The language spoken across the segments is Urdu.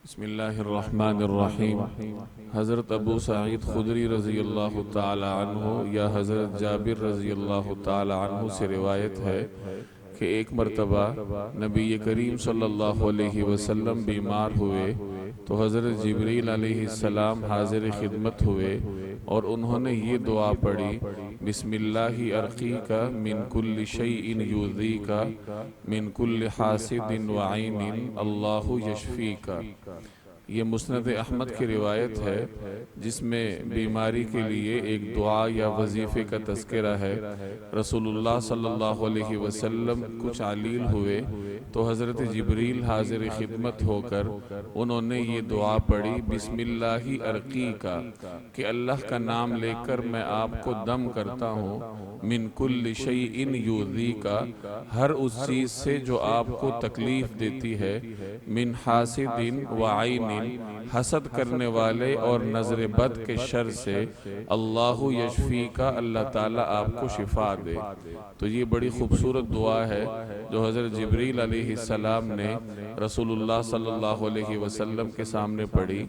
بسم اللہ الرحمن الرحیم۔ حضرت ابو سعید خدری رضی اللہ تعالی عنہ یا حضرت جابر رضی اللہ تعالی عنہ سے روایت ہے کہ ایک مرتبہ نبی کریم صلی اللہ علیہ وسلم بیمار ہوئے تو حضرت جبریل علیہ السلام حاضر خدمت ہوئے اور انہوں نے یہ دعا پڑھی، بسم اللہ ارقیک من کل شیء یؤذیک من کل حاسد وعین اللہ یشفیک۔ یہ مسند احمد کی روایت ہے جس میں بیماری کے لیے ایک دعا یا وظیفے کا تذکرہ ہے۔ رسول اللہ صلی اللہ علیہ وسلم کچھ علیل ہوئے تو حضرت جبریل حاضر خدمت ہو کر انہوں نے یہ دعا پڑھی، بسم اللہ ارقیکا، کہ اللہ کا نام لے کر میں آپ کو دم کرتا ہوں، من کل شیء یؤذیکا، ہر اس چیز سے جو آپ کو تکلیف دیتی ہے، من حاسد وعین، حسد کرنے والے اور نظر بد کے شر سے، اللہ یشفیکا، اللہ تعالیٰ آپ کو شفا دے۔ تو یہ بڑی خوبصورت دعا ہے جو حضرت جبریل علیہ السلام نے رسول اللہ صلی اللہ علیہ وسلم کے سامنے پڑھی،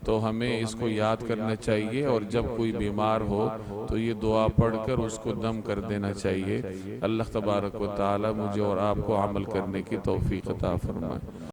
تو ہمیں اس کو یاد کرنا چاہیے اور جب کوئی بیمار ہو تو یہ دعا پڑھ کر اس کو دم کر دینا چاہیے۔ اللہ تبارک و تعالی مجھے اور آپ کو عمل کرنے کی توفیق عطا فرمائے۔